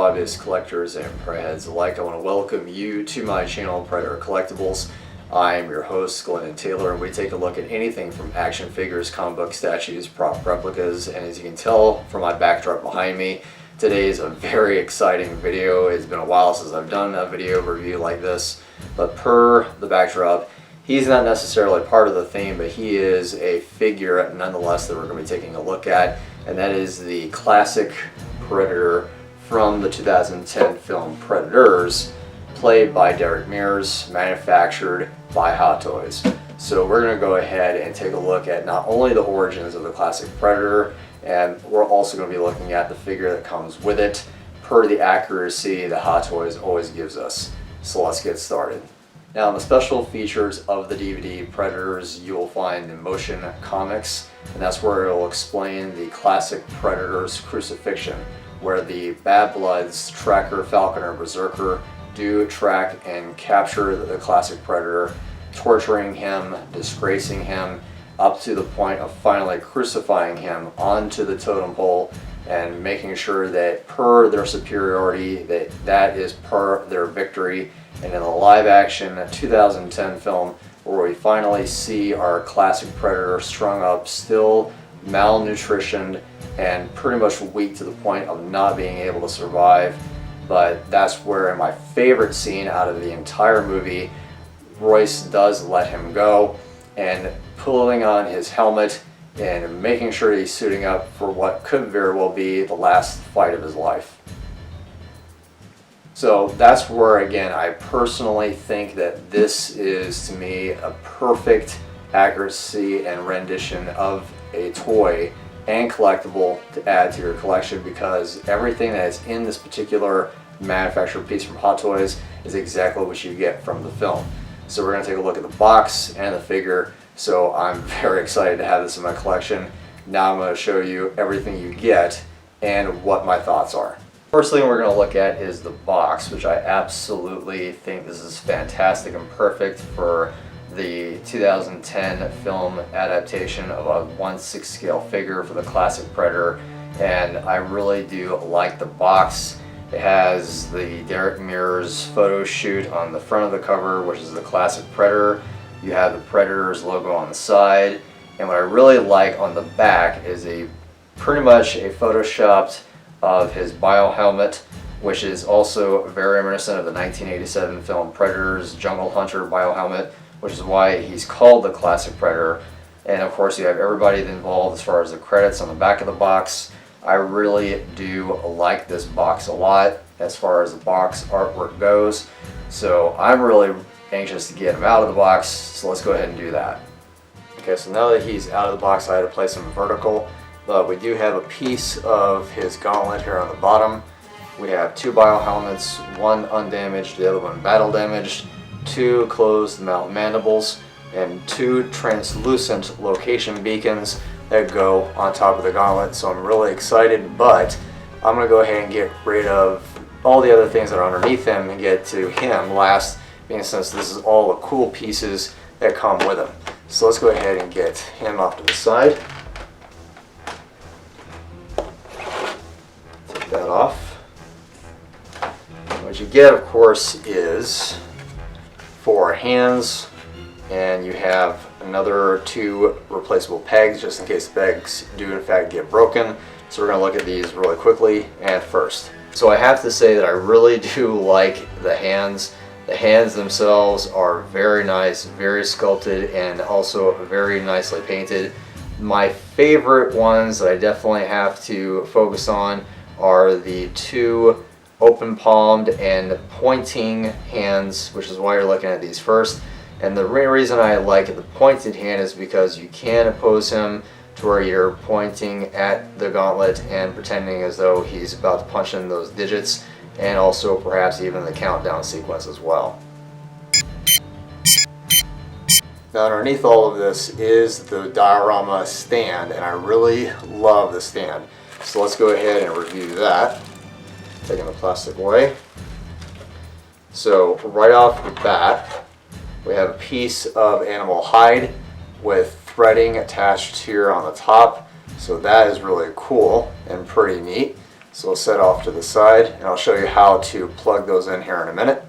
hobbyists, collectors, and Predaheads alike. I want to welcome you to my channel, Predator Collectibles. I am your host, Glennon Taylor, and we take a look at anything from action figures, comic book statues, prop replicas, and as you can tell from my backdrop behind me, today is a very exciting video. It's been a while since I've done a video review like this, but per the backdrop, he's not necessarily part of the theme, but he is a figure nonetheless that we're going to be taking a look at, and that is the Classic Predator from the 2010 film Predators, played by Derek Mears, manufactured by Hot Toys. So we're going to go ahead and take a look at not only the origins of the Classic Predator, and we're also going to be looking at the figure that comes with it, per the accuracy that Hot Toys always gives us. So let's get started. Now, in the special features of the DVD Predators, you will find the motion comics, and that's where it will explain the Classic Predator's crucifixion, where the Bad Bloods, Tracker, Falconer, Berserker do track and capture the Classic Predator, torturing him, disgracing him, up to the point of finally crucifying him onto the totem pole and making sure that per their superiority, that is per their victory. And in the live action 2010 film, where we finally see our Classic Predator strung up, still malnutritioned and pretty much weak to the point of not being able to survive. But that's where, in my favorite scene out of the entire movie, Royce does let him go, and pulling on his helmet and making sure he's suiting up for what could very well be the last fight of his life. So that's where, again, I personally think that this is, to me, a perfect accuracy and rendition of a toy and collectible to add to your collection, because everything that is in this particular manufactured piece from Hot Toys is exactly what you get from the film. So we're going to take a look at the box and the figure. So I'm very excited to have this in my collection. Now I'm going to show you everything you get and what my thoughts are. First thing we're going to look at is the box, which I absolutely think this is fantastic and perfect for the 2010 film adaptation of a 1/6 scale figure for the Classic Predator, and I really do like the box. It has the Derek Mears photo shoot on the front of the cover, which is the Classic Predator. You have the Predator's logo on the side, and what I really like on the back is pretty much a photoshopped of his bio helmet, which is also very reminiscent of the 1987 film Predators Jungle Hunter bio helmet, which is why he's called the Classic Predator. And of course you have everybody involved as far as the credits on the back of the box. I really do like this box a lot as far as the box artwork goes. So I'm really anxious to get him out of the box, so let's go ahead and do that. Okay, so now that he's out of the box, I had to place him vertical. But we do have a piece of his gauntlet here on the bottom. We have two bio helmets, one undamaged, the other one battle damaged, two closed mouth mandibles, and two translucent location beacons that go on top of the gauntlet. So I'm really excited, but I'm going to go ahead and get rid of all the other things that are underneath him and get to him last, being since this is all the cool pieces that come with him. So let's go ahead and get him off to the side. Take that off. What you get, of course, is 4 hands, and you have another 2 replaceable pegs just in case the pegs do in fact get broken. So we're going to look at these really quickly and first. So I have to say that I really do like the hands. The hands themselves are very nice, very sculpted, and also very nicely painted. My favorite ones that I definitely have to focus on are the 2 open palmed and pointing hands, which is why you're looking at these first. And the reason I like the pointed hand is because you can pose him to where you're pointing at the gauntlet and pretending as though he's about to punch in those digits, and also perhaps even the countdown sequence as well. Now underneath all of this is the Diorama stand, and I really love the stand. So let's go ahead and review that, taking the plastic away. So right off the bat, we have a piece of animal hide with threading attached here on the top. So that is really cool and pretty neat. So we'll set off to the side, and I'll show you how to plug those in here in a minute.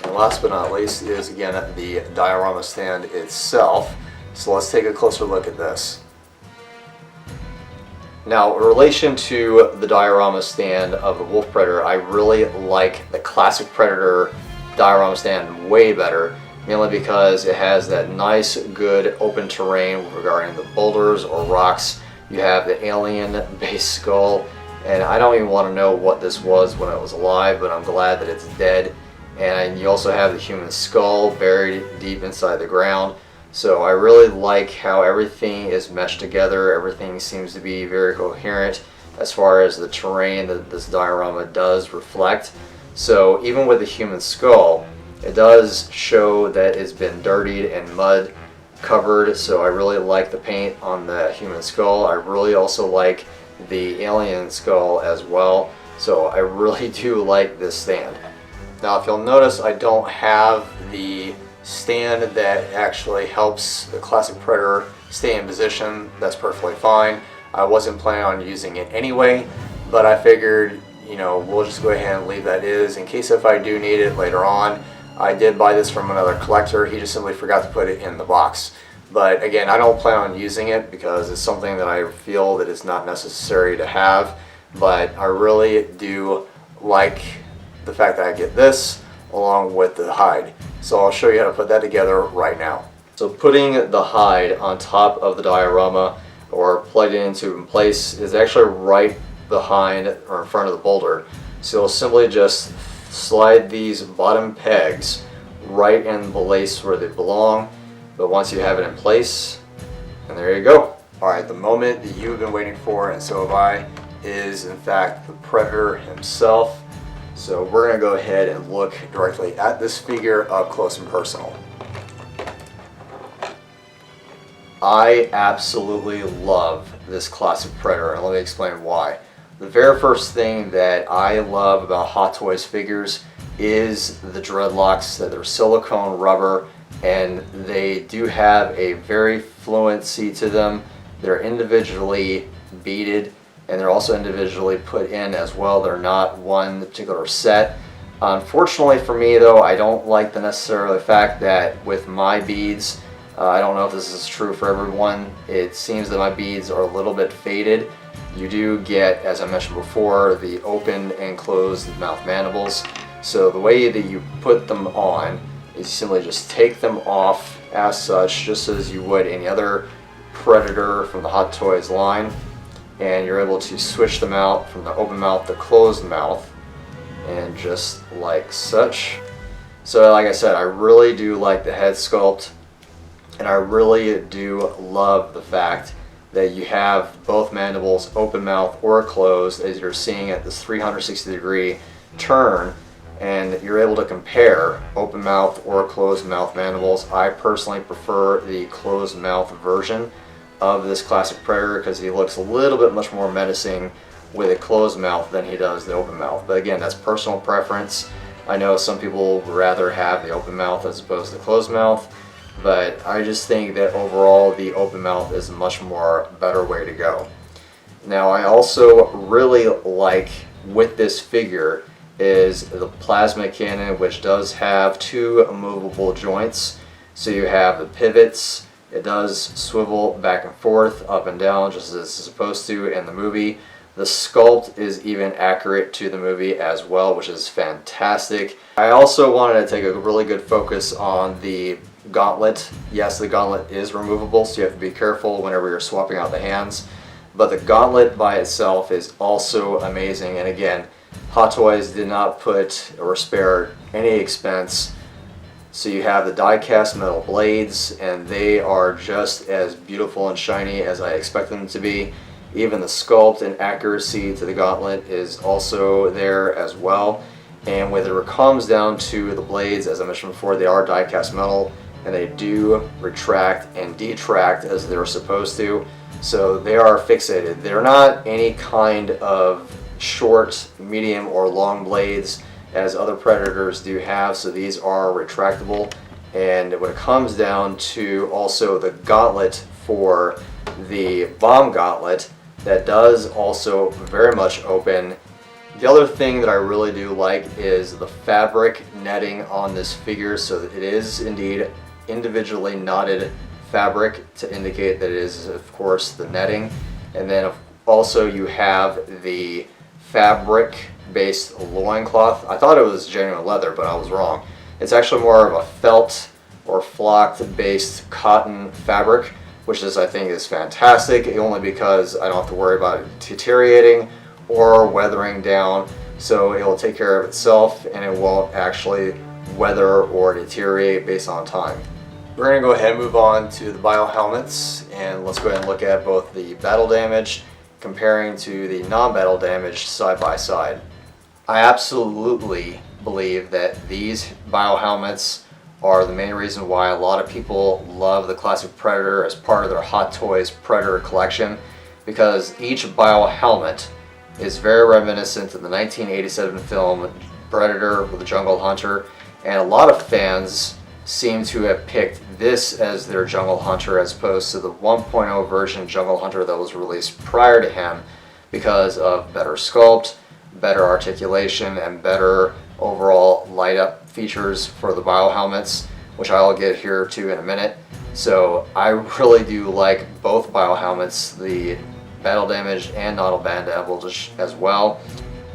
And last but not least is, again, the diorama stand itself. So let's take a closer look at this. Now, in relation to the diorama stand of the Wolf Predator, I really like the Classic Predator diorama stand way better, mainly because it has that nice, good open terrain regarding the boulders or rocks. You have the alien base skull, and I don't even want to know what this was when it was alive, but I'm glad that it's dead. And you also have the human skull buried deep inside the ground. So I really like how everything is meshed together. Everything seems to be very coherent as far as the terrain that this diorama does reflect. So even with the human skull, it does show that it's been dirtied and mud covered. So I really like the paint on the human skull. I really also like the alien skull as well. So I really do like this stand. Now, if you'll notice, I don't have the stand that actually helps the Classic Predator stay in position. That's perfectly fine. I wasn't planning on using it anyway, but I figured, you know, we'll just go ahead and leave that is in case if I do need it later on. I did buy this from another collector. He just simply forgot to put it in the box. But again, I don't plan on using it because it's something that I feel that is not necessary to have. But I really do like the fact that I get this along with the hide. So I'll show you how to put that together right now. So putting the hide on top of the diorama or plugged it into in place is actually right behind or in front of the boulder. So you'll simply just slide these bottom pegs right in the place where they belong. But once you have it in place, and there you go. Alright, the moment that you've been waiting for, and so have I, is in fact the Predator himself. So we're going to go ahead and look directly at this figure up close and personal. I absolutely love this Classic Predator, and let me explain why. The very first thing that I love about Hot Toys figures is the dreadlocks, that they're silicone rubber, and they do have a very fluency to them. They're individually beaded, and they're also individually put in as well. They're not one particular set. Unfortunately for me though, I don't like the necessarily fact that with my beads, I don't know if this is true for everyone, it seems that my beads are a little bit faded. You do get, as I mentioned before, the open and closed mouth mandibles. So the way that you put them on is you simply just take them off as such, just as you would any other Predator from the Hot Toys line. And you're able to switch them out from the open mouth to closed mouth, and just like such. So like I said, I really do like the head sculpt, and I really do love the fact that you have both mandibles open mouth or closed, as you're seeing at this 360-degree turn, and you're able to compare open mouth or closed mouth mandibles. I personally prefer the closed mouth version of this Classic Predator because he looks a little bit much more menacing with a closed mouth than he does the open mouth. But again, that's personal preference. I know some people would rather have the open mouth as opposed to the closed mouth, but I just think that overall the open mouth is a much more better way to go. Now, I also really like with this figure is the plasma cannon, which does have two movable joints. So you have the pivots. It does swivel back and forth, up and down, just as it's supposed to in the movie. The sculpt is even accurate to the movie as well, which is fantastic. I also wanted to take a really good focus on the gauntlet. Yes, the gauntlet is removable, so you have to be careful whenever you're swapping out the hands. But the gauntlet by itself is also amazing. And again, Hot Toys did not put or spare any expense. So you have the die-cast metal blades, and they are just as beautiful and shiny as I expect them to be. Even the sculpt and accuracy to the gauntlet is also there as well. And when it comes down to the blades, as I mentioned before, they are die-cast metal, and they do retract and detract as they're supposed to. So they are fixated. They're not any kind of short, medium, or long blades as other Predators do have, so these are retractable. And when it comes down to also the gauntlet for the bomb gauntlet, that does also very much open. The other thing that I really do like is the fabric netting on this figure, so that it is indeed individually knotted fabric to indicate that it is, of course, the netting. And then also you have the fabric based loincloth. I thought it was genuine leather, but I was wrong. It's actually more of a felt or flocked based cotton fabric, which is, I think, is fantastic, only because I don't have to worry about it deteriorating or weathering down, so it will take care of itself and it won't actually weather or deteriorate based on time. We're going to go ahead and move on to the bio helmets, and let's go ahead and look at both the battle damage comparing to the non-battle damage side by side. I absolutely believe that these bio helmets are the main reason why a lot of people love the Classic Predator as part of their Hot Toys Predator collection, because each bio helmet is very reminiscent of the 1987 film Predator with the Jungle Hunter, and a lot of fans seem to have picked this as their Jungle Hunter as opposed to the 1.0 version Jungle Hunter that was released prior to him, because of better sculpt, better articulation, and better overall light up features for the bio helmets, which I'll get here to in a minute. So I really do like both bio helmets, the battle damaged and non-battle as well.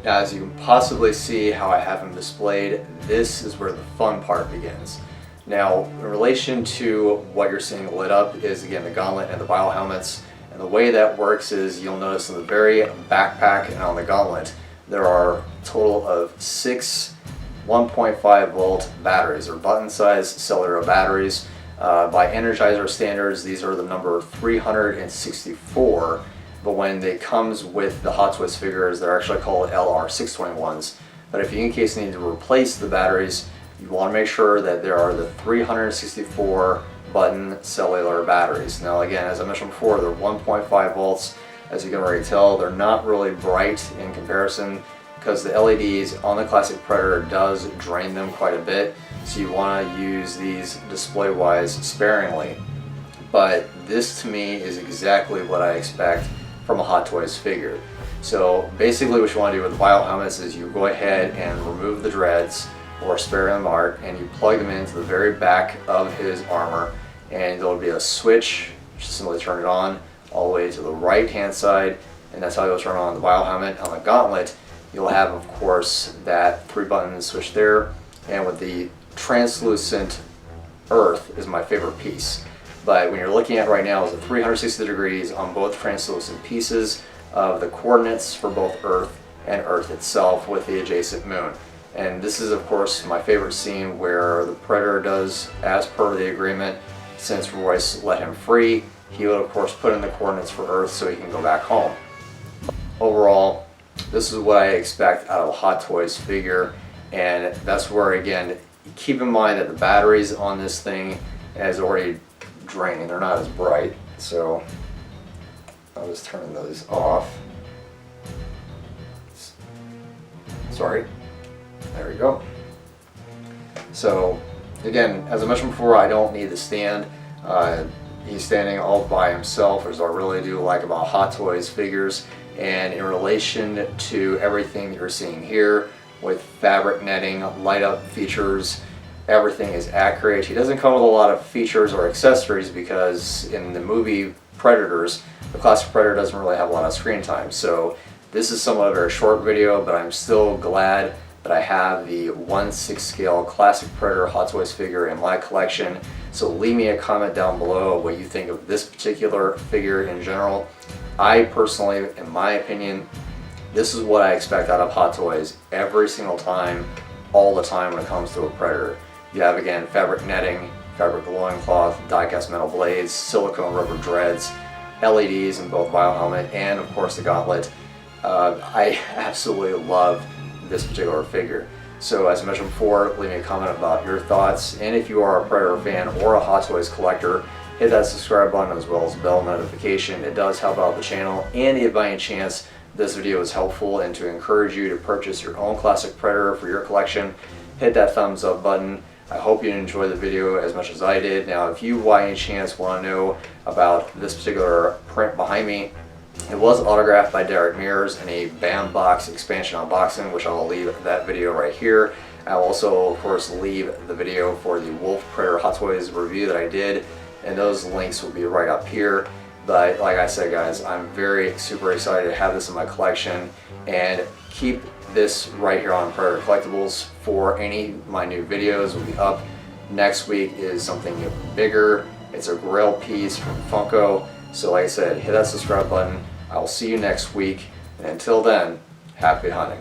Now, as you can possibly see how I have them displayed, this is where the fun part begins. Now, in relation to what you're seeing lit up is, again, the gauntlet and the bio helmets. And the way that works is you'll notice in the very backpack and on the gauntlet, there are a total of 6 1.5 volt batteries, or button size cellular batteries. By Energizer standards, these are the number 364, but when it comes with the Hot Toys figures, they're actually called LR621s. But if you in case need to replace the batteries, you want to make sure that there are the 364 button cellular batteries. Now again, as I mentioned before, they're 1.5 volts. As you can already tell, they're not really bright in comparison, because the LEDs on the Classic Predator does drain them quite a bit, so you want to use these display-wise sparingly. But this to me is exactly what I expect from a Hot Toys figure. So basically what you want to do with the bio helmets is you go ahead and remove the dreads, or spare them art, and you plug them into the very back of his armor, and there'll be a switch. Just simply turn it on all the way to the right hand side, and that's how you'll turn on the bio helmet. On the gauntlet, you'll have, of course, that 3 button switch there, and with the translucent earth is my favorite piece. But when you're looking at right now is the 360 degrees on both translucent pieces of the coordinates for both Earth and Earth itself with the adjacent moon. And this is, of course, my favorite scene where the Predator does, as per the agreement, since Royce let him free, he would, of course, put in the coordinates for Earth so he can go back home. Overall, this is what I expect out of a Hot Toys figure, and that's where, again, keep in mind that the batteries on this thing is already draining. They're not as bright, so I'll just turn those off. Sorry. There we go. So again, as I mentioned before, I don't need the stand. He's standing all by himself, as I really do like about Hot Toys figures. And in relation to everything that you're seeing here with fabric netting, light up features, everything is accurate. He doesn't come with a lot of features or accessories because in the movie Predators, the Classic Predator doesn't really have a lot of screen time. So this is somewhat of a very short video, but I'm still glad that I have the 1/6 scale Classic Predator Hot Toys figure in my collection. So leave me a comment down below what you think of this particular figure in general. I personally, in my opinion, this is what I expect out of Hot Toys every single time, all the time when it comes to a Predator. You have, again, fabric netting, fabric loincloth, die-cast metal blades, silicone rubber dreads, LEDs in both bio helmet, and of course the gauntlet. I absolutely love this particular figure. So as I mentioned before, leave me a comment about your thoughts, and if you are a Predator fan or a Hot Toys collector, hit that subscribe button as well as bell notification. It does help out the channel, and if by any chance this video is helpful and to encourage you to purchase your own Classic Predator for your collection, hit that thumbs up button. I hope you enjoyed the video as much as I did. Now if you by any chance want to know about this particular print behind me, It was autographed by Derek Mears in a BAM box expansion unboxing, which I'll leave that video right here. I'll also, of course, leave the video for the Wolf Predator Hot Toys review that I did, and those links will be right up here. But like I said, guys, I'm very super excited to have this in my collection, and keep this right here on Predator Collectibles for any of my new videos will be up. Next week is something bigger. It's a grill piece from Funko. So like I said, hit that subscribe button. I will see you next week, and until then, happy hunting.